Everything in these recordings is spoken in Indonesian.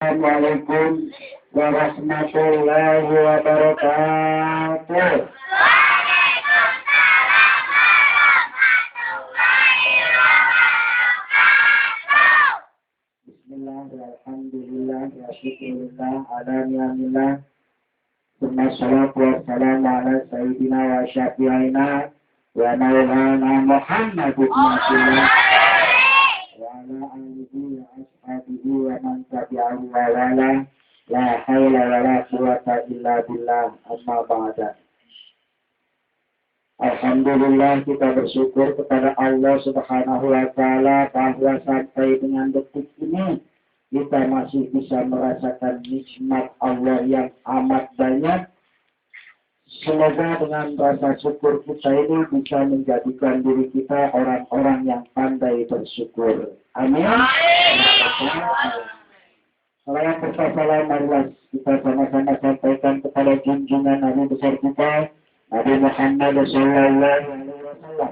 Assalamualaikum warahmatullahi wabarakatuh. Bismillah, alhamdulillah, wa syukurillah, ala ni'amillah. Wassalatu wassalamu ala sayyidina wa syafi'ina wa maulana Muhammad ibn Abdullah wa ala alihi wa ashabihi wa man tabi'ahu wa wala. La haula wa la quwata illa billah, amma ba'da. Alhamdulillah, kita bersyukur kepada Allah Subhanahu wa Ta'ala bahwa sampai dengan detik ini kita masih bisa merasakan nikmat Allah yang amat banyak. Semoga dengan rasa syukur kita ini bisa menjadikan diri kita orang-orang yang pandai bersyukur. Amin. Salam bersalam marilah kita sama-sama sampaikan kepada junjungan Nabi besar kita, Nabi Muhammad sallallahu alaihi wasallam.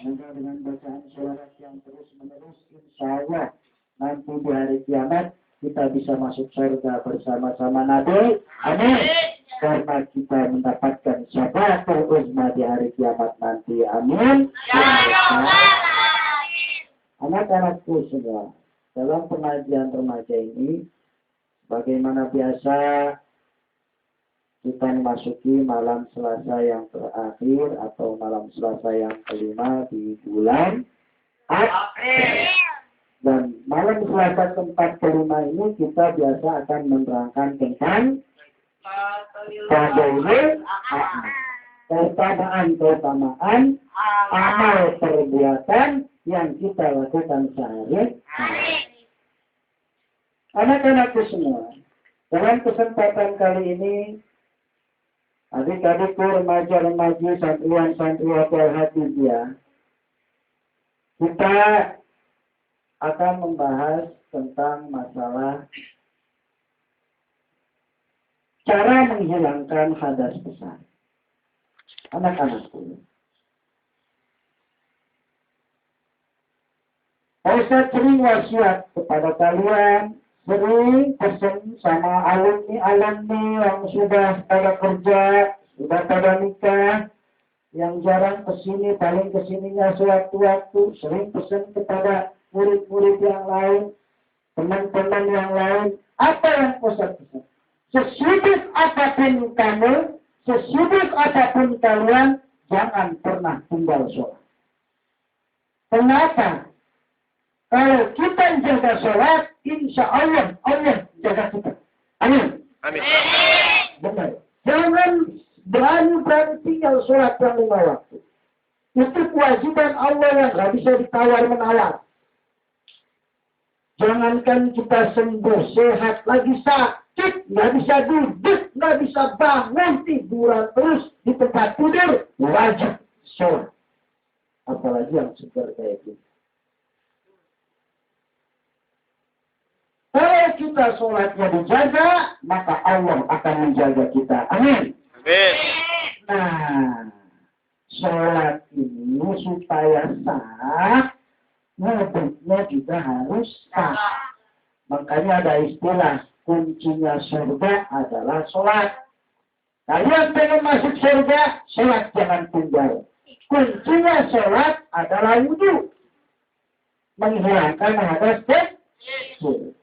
Semoga dengan bacaan sholawat yang terus-menerus, insyaallah nanti di hari kiamat kita bisa masuk surga bersama-sama Nabi. Amin. Karena kita mendapatkan syafaatul uzma di hari kiamat nanti. Amin. Anak-anakku semua, dalam pengajian remaja ini, bagaimana biasa kita memasuki malam Selasa yang terakhir atau malam Selasa yang kelima di bulan April. Dan malam Selasa keempat kelima ini kita biasa akan menerangkan tentang keutamaan amal perbuatan yang kita lakukan sehari-hari. Anak-anakku semua, dalam kesempatan kali ini, adik-adikku, remaja-remaji, santriwan-santriwati al-hafiziyah, kita akan membahas tentang masalah cara menghilangkan hadas besar. Anak-anakku, Ustaz sering wasiat kepada kalian, sering pesan sama alumni yang sudah pada kerja, sudah pada nikah, yang jarang kesini, paling kesininya sewaktu-waktu, sering pesan kepada murid-murid yang lain, teman-teman yang lain, apa yang Ustaz pesan? Sesibuk apapun kamu, sesibuk apapun kalian, jangan pernah tinggal sholat. Kenapa? Kalau kita jaga sholat, insya Allah, Allah jaga kita. Amin. Amin. Benar. Jangan berani tinggal sholat yang 5 waktu. Itu kewajiban Allah yang nggak bisa ditawar-menawar. Jangankan kita sembuh, sehat, lagi sakit, nggak bisa duduk, nggak bisa bangun, tiduran terus di tempat tidur, wajib sholat. Apalagi yang segar kayak gitu. Kalau kita sholatnya dijaga, maka Allah akan menjaga kita. Amin. Amin. Nah, sholat ini supaya sah, wudhunya juga harus sah. Makanya ada istilah, kuncinya surga adalah sholat. Kalian pengen masuk surga, sholat jangan tinggal. Kuncinya sholat adalah wudhu. Menghilangkan hadas kecil.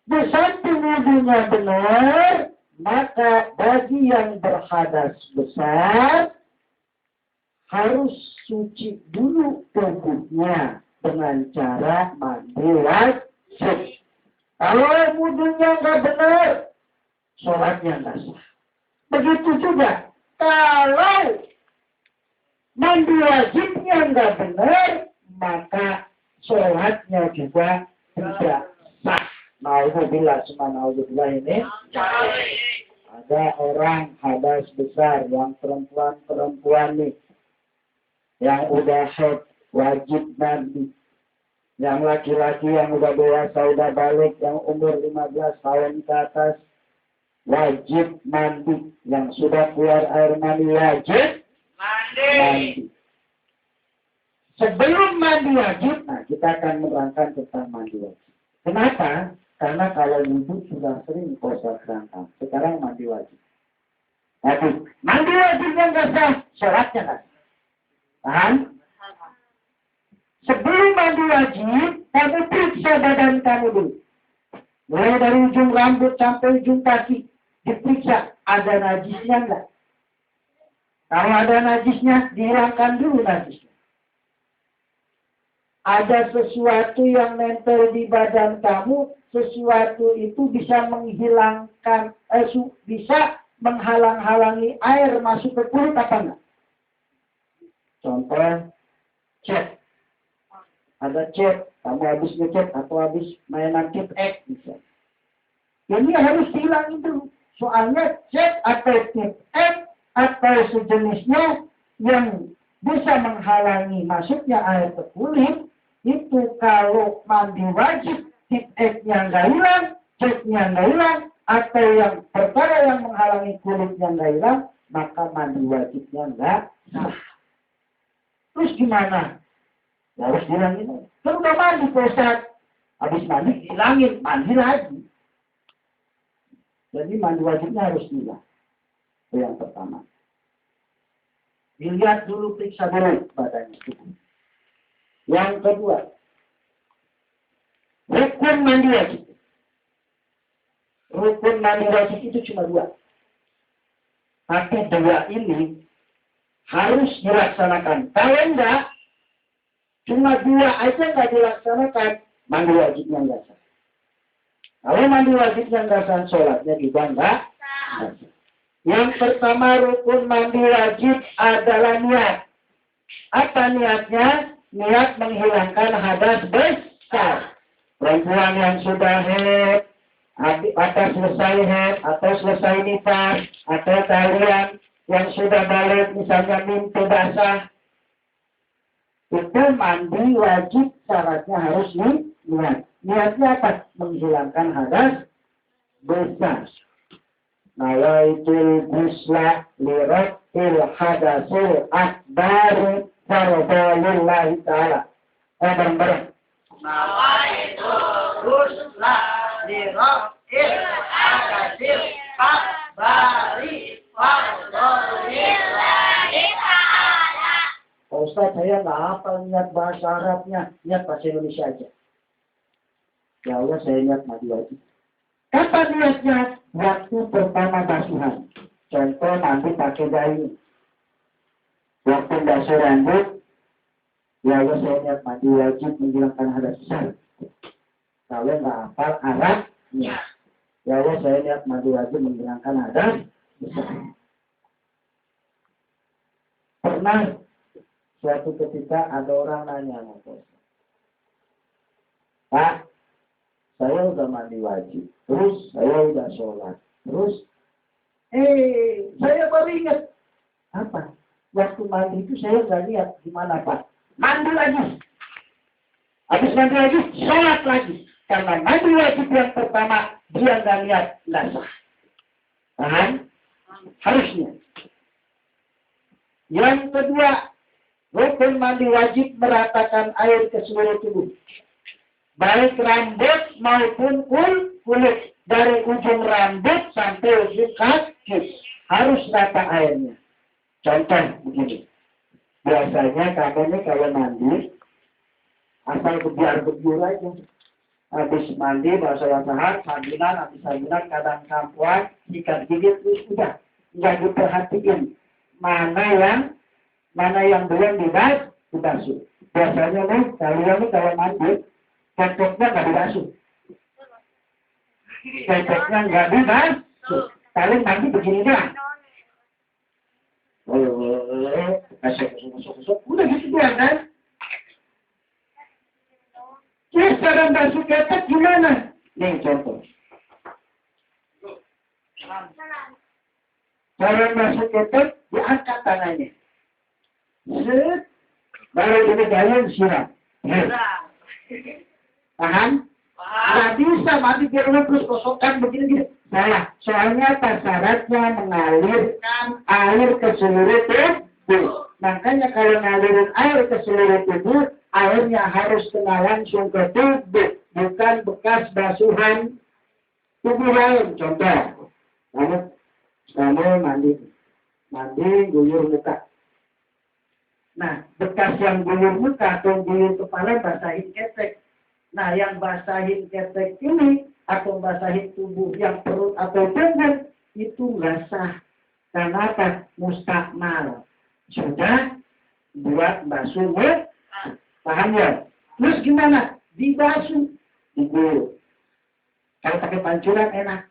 Di samping wudhunya benar, maka bagi yang berhadas besar harus suci dulu tubuhnya dengan cara mandi wajib. Kalau wudhunya nggak benar, sholatnya nggak sah. Begitu juga kalau mandi wajibnya nggak benar, maka sholatnya juga tidak sah. Nauzubillah, subhanallah ini. Ada orang hadas besar yang perempuan nih, yang udah haid wajib mandi. Yang laki-laki yang udah dewasa, udah balik, yang umur 15 tahun ke atas, wajib mandi. Yang sudah keluar air mani wajib mandi. Sebelum mandi wajib, nah kita akan menerangkan tentang mandi wajib. Kenapa? Karena kalau wudhu sudah sering puasa kerangka. Sekarang mandi wajib. Tapi mandi wajibnya nggak sah, syaratnya nggak sah. Paham? Sebelum mandi wajib, kamu periksa badan kamu dulu. Mulai dari ujung rambut sampai ujung kaki. Diperiksa, ada najisnya enggak? Kalau ada najisnya, dihilangkan dulu najisnya. Ada sesuatu yang nempel di badan kamu, sesuatu itu bisa menghilangkan, bisa menghalang-halangi air masuk ke kulit apa enggak? Contoh, cat. Ada cat, kamu habis ngecat atau habis mainan cat X bisa. Ini harus dihilangin dulu. Soalnya cat atau cat X atau sejenisnya yang bisa menghalangi masuknya air ke kulit, itu kalau mandi wajib, cat X-nya nggak hilang, cat-nya nggak hilang, atau yang perkara yang menghalangi kulitnya nggak hilang, maka mandi wajibnya nggak sah. Terus gimana? Ya harus hilangin. Kan udah mandi, Ustaz. Habis mandi, hilangin. Mandi lagi. Jadi mandi wajibnya harus hilang. Itu yang pertama. Dilihat dulu, periksa dulu badannya. Yang kedua, rukun mandi wajib. Rukun mandi wajib itu cuma 2. Tapi 2 ini harus dilaksanakan. Kalau enggak, cuma 2 aja nggak dilaksanakan, mandi wajibnya nggak sah. Kalau mandi wajibnya nggak sah, sholatnya juga nggak sah. Yang pertama rukun mandi wajib adalah niat. Apa niatnya? Niat menghilangkan hadas besar. Perempuan yang sudah haid, atau selesai haid, atau selesai nifas, atau kalian yang sudah balik misalnya mimpi basah, itu mandi wajib syaratnya harus niat. Niatnya apa? Menghilangkan hadas besar. Nawaitul gusla lirafil hadasil akbar faradalullahi ta'ala. Bareng-bareng. Nawaitul gusla lirafil hadasil akbari faradalullahi ta'ala. Pak Ustaz, saya nggak hafal niat bahasa Arabnya. Niat bahasa Indonesia aja. Ya Allah, saya niat mandi wajib. Kapan niatnya? Waktu pertama basuhan. Contoh nanti pakai daun. Waktu basuh rambut, ya Allah, saya niat mandi wajib menghilangkan hadas besar. Kalau nggak hafal Arabnya, ya Allah, saya niat mandi wajib menghilangkan hadas besar. Pernah suatu ketika ada orang nanya sama Pak, saya udah mandi wajib, terus saya udah sholat, terus saya baru ingat apa? Waktu mandi itu saya nggak lihat gimana Pak? Mandi lagi, habis mandi lagi, sholat lagi, karena mandi wajib yang pertama dia nggak lihat, nggak sah. Paham? Harusnya. Yang kedua, rukun mandi wajib meratakan air ke seluruh tubuh. Baik rambut maupun kulit. Dari ujung rambut sampai ujung kaki. Harus rata airnya. Contoh begini. Biasanya kamu ini kalau mandi, asal kebiar-kebiur aja. Habis mandi, bahasa sahat, sabunan, habis sabunan, kadang kampuan, sikat gigit, terus udah. Nggak diperhatiin. Mana yang belum dibasuh. Biasanya nih, kalian nih kalau mandi, cocoknya nggak dibasuh. Cocoknya nggak dibasuh. Kalian mandi begini dah. Masuk. Udah gitu doang kan? Terus cara basuh ketek gimana? Nih contoh. Cara basuh ketek, diangkat tangannya. Set, baru ini gayung siram. Paham? Nggak bisa mati biar lu terus kosongkan begini-gini. Salah. Soalnya syaratnya mengalirkan air ke seluruh tubuh. Makanya kalau ngalirin air ke seluruh tubuh, airnya harus kena langsung ke tubuh, bukan bekas basuhan tubuh lain. Contoh, kamu mandi guyur muka. Nah, bekas yang guyur muka atau guyur kepala basahin ketek. Nah, yang basahin ketek ini atau basahin tubuh yang perut atau punggung itu nggak sah. Karena apa? Mustakmal. Sudah buat basuh muka. Paham ya? Terus gimana? Dibasuh, diguyur. Kalau pakai pancuran enak.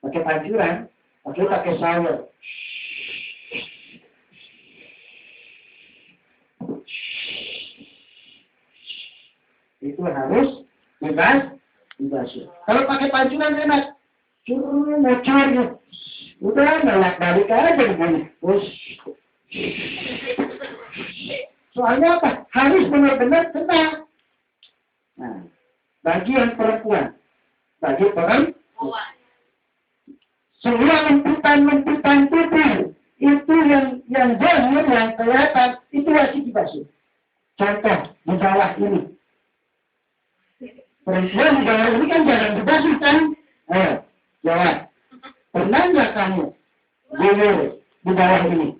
Pakai pancuran, pakai shower. Itu harus dibasuh. Kalau pakai pancuran enak. Ngocor. Udah ngelak balik aja begini. Soalnya apa? Harus benar-benar kena. Nah, bagi yang perempuan. Bagi perempuan. Semua lemputan tubuh. Itu yang zahir, yang kelihatan. Itu wajib dibasuh. Contoh, di bawah ini. Perempuan di bawah ini kan jarang dibasuh kan? Ayo, jawab. Pernah nggak kamu guyur di bawah ini?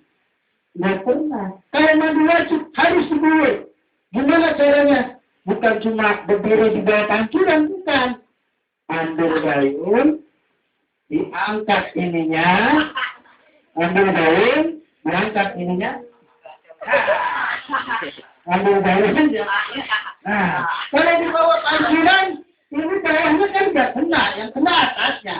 Nggak pernah. Kalau mandi wajib harus diguyur. Gimana caranya? Bukan cuma berdiri di bawah pancuran, bukan. Ambil gayung, diangkat ininya, ambil gayung, diangkat ininya. Ambil gayung. Nah, kalau di bawah pancuran, ini bawahnya kan nggak kena, yang kena atasnya.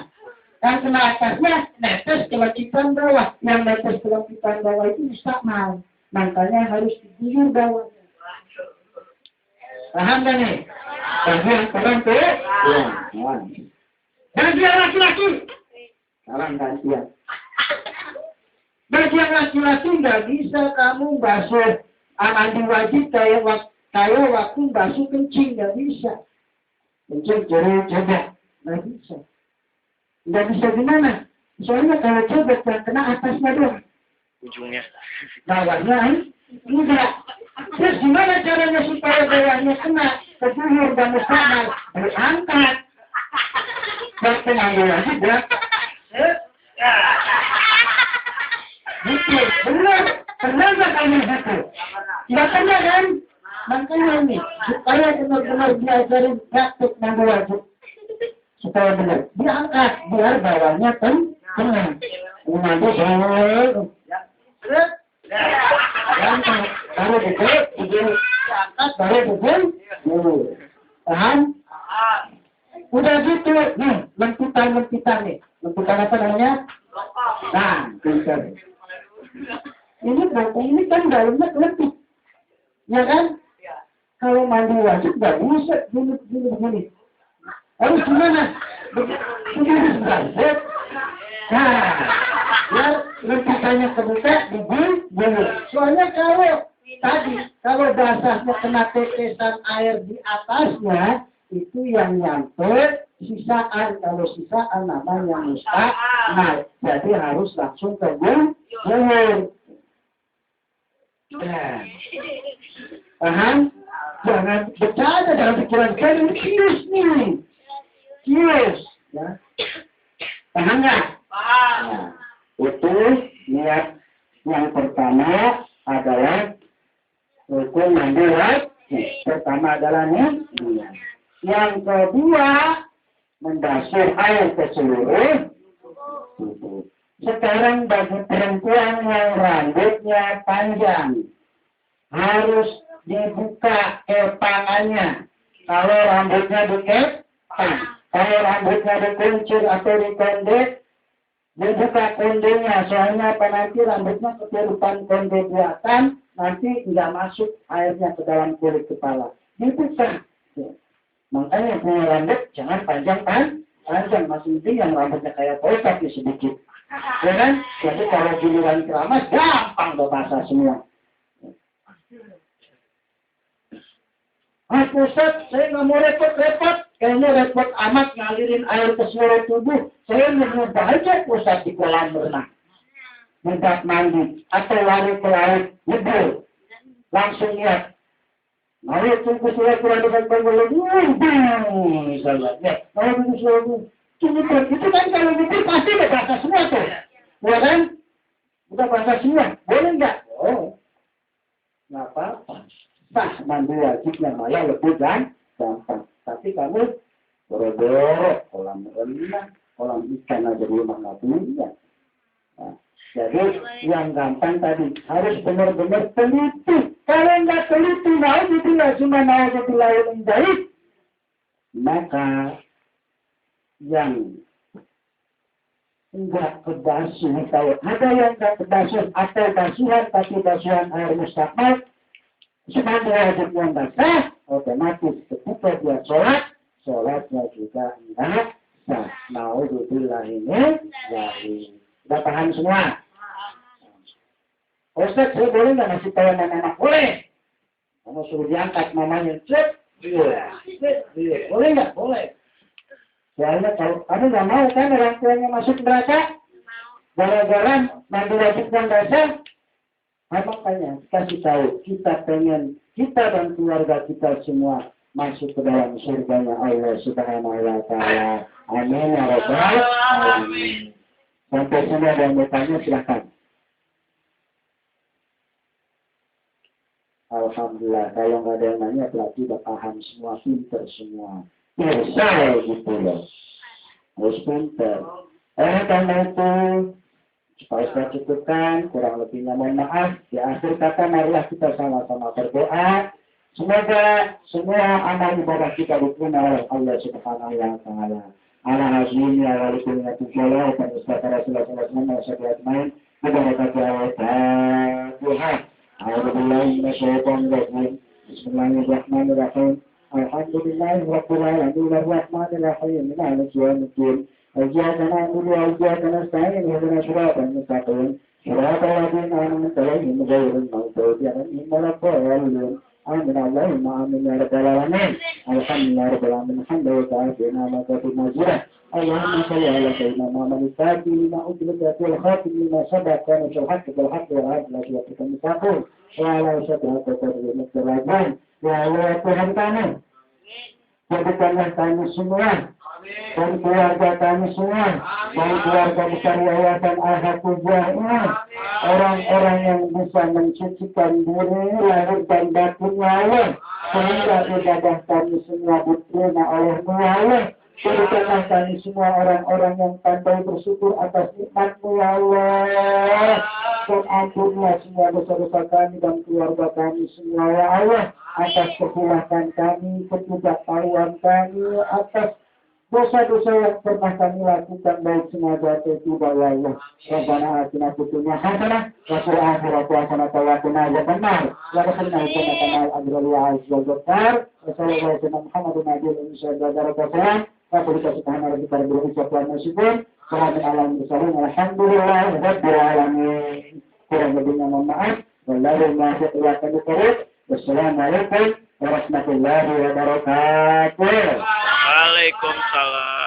Yang kena atasnya netes ke lapisan bawah. Yang netes ke lapisan bawah itu mustakmal. Makanya harus diguyur bawahnya. Paham gak nih? Bagi yang perempuan. Bagi yang laki-laki. Sekarang gantian. Bagi yang laki-laki nggak bisa kamu basuh mandi wajib kayak waktu basuh kencing, nggak bisa. Kencing coba, nggak bisa. Nggak bisa gimana? Soalnya kalau coba yang kena atasnya doang. Ujungnya. Bawahnya enggak. Terus gimana caranya supaya bawahnya kena? Kejuyur dan mustakmal. Berangkat. Berpengambil lagi buat. Gitu. Benar. Pernah nggak kamu gitu? Nggak pernah kan? Makanya ini. Supaya benar-benar diajarin praktik mandi wajib. Supaya benar. Diangkat. Biar bawahnya tenang. Mandi bawah. Baru begini, diangkat, baru begini. Paham? Udah gitu, nih, lemputan nih. Lemputan apa namanya? Nah, pintar. Ini kan dalamnya kelempit. Ya kan? Kalau mandi wajib nggak bisa begini. Harus gimana? Begini sebentar. Nah, ya lemputannya kebuka, diguyur. Soalnya kalau basahnya kena tetesan air di atasnya, itu yang nyampe sisaan. Kalau sisaan namanya mustakmal. Jadi harus langsung ke guyur. Nah, paham? Jangan bercanda dalam pikiran kalian. Kius nih. Kius. Ya. Paham nggak? Nah, itu niat yang pertama adalah rukun mandi wajib. Pertama adalah niat. Yang kedua membasuh air ke seluruh tubuh. Sekarang bagi perempuan yang rambutnya panjang harus dibuka kepangannya. Kalau rambutnya dikepang, kalau rambutnya dikuncir atau dikondek, dibuka kondenya. Soalnya apa, nanti rambutnya keturutan konde buatan, nanti nggak masuk airnya ke dalam kulit kepala. Dibuka. Makanya punya rambut jangan panjang. Masih penting yang rambutnya kayak botak sedikit. Ya kan? Jadi kalau giliran keramas gampang basah semua. Ustaz, saya nggak mau repot-repot. Kayaknya repot amat ngalirin air ke seluruh tubuh. Saya mau baca Ustaz di kolam renang. minta mandi, atau lari ke laut, nyebur, langsung lihat. Mari tunggu surat kurang dengan bangun lagi, misalnya, ya, mari tunggu surat itu kan kalau nyebur pasti udah bahasa semua tuh, ya kan? Udah bahasa semua, boleh nggak? Oh, nggak apa-apa. Sah mandi wajibnya malah lebih gampang. Tapi kamu boro-boro kolam renang, kolam ikan aja di rumah nggak punya. Nah, jadi yang gampang tadi harus benar-benar teliti. Kalau nggak teliti, mau gitu cuma mau jadi lain yang baik, maka yang enggak kebasuh, kalau ada yang enggak kebasuh atau basuhan tapi basuhan air mustaqbal, semua wajibnya enggak sah, otomatis ketika dia sholatnya juga enggak sah. Naudzubillah ini dari sudah paham semua. Ustaz, saya boleh nggak ngasih tahu nama-nama? Boleh. Kamu suruh diangkat namanya, cek. Iya. Boleh nggak? Boleh. Soalnya kalau kamu nggak mau kan orang tuanya masuk neraka, gara-gara mandi wajib dan dasar, makanya kasih tahu kita pengen kita dan keluarga kita semua masuk ke dalam surganya Allah Subhanahu wa Ta'ala. Amin ya rabbal alamin. Sampai sini ada yang bertanya, silakan. Alhamdulillah, kalau nggak ada yang nanya berarti udah paham semua, pinter semua. Bisa gitu loh. Harus pinter. Karena itu, supaya saya cukupkan, kurang lebihnya mohon maaf. Di akhir kata, marilah kita sama-sama berdoa. Semoga semua amal ibadah kita diterima oleh Allah Subhanahu wa Ta'ala. Ala hazmi ya walikulina tujala, dan ustadz Rasulullah SAW, wassalamualaikum warahmatullahi wabarakatuh. Alhamdulillah, Bismillahirrahmanirrahim. Bismillahirrahmanirrahim. Alhamdulillah, Rabbil alamin, Ar-Rahmanir-Rahim, Maliki yaumiddin. Iyyaka na'budu wa iyyaka nasta'in, ihdinas siratal mustaqim. Siratal ladzina an'amta 'alaihim ghairil maghdubi 'alaihim waladdallin. Amin Allahumma amin ya rabbal alamin. Alhamdulillah rabbil alamin. Alhamdulillah ma kafi majra. Allahumma shalli ala sayyidina Muhammad al-Fatih lima ujlika fil khatim lima sabaq wa nashal haqq bil haqq wa adla wa mustaqim. Wa ala sadraka qadri muqtarraban. Ya Allah Tuhan kami, jadikanlah kami semua dan keluarga kami semua dan keluarga besar Yayasan Al-Hafizah ini orang-orang yang bisa mensucikan diri lahir dan batinnya Allah, sehingga ibadah kami semua diterima oleh-Mu ya Allah. Jadikanlah kami semua orang-orang yang pandai bersyukur atas nikmat-Mu ya Allah. Dan ampunilah semua dosa-dosa kami dan keluarga kami semua ya Allah, atas kesilapan kami, ketidaktahuan kami, atas dosa-dosa yang pernah kami lakukan baik sengaja atau tidak ya Allah. Rabbana atina fid dunya hasanah wa fil akhirati hasanah wa qina adzabannar. Wa adkhilna jannata al-abrar ya aziz wal ghaffar. Wa sallallahu alaihi wa Muhammadin nabiyil insya Allah barakatuh. Wa subhana rabbika rabbil izzati amma yasifun. Salamun alal mursalin. Alhamdulillah rabbil alamin. Kurang lebihnya mohon maaf. Wallahu muwaffiq ila aqwamit thoriq. Wassalamualaikum warahmatullahi wabarakatuh. Waalaikumsalam.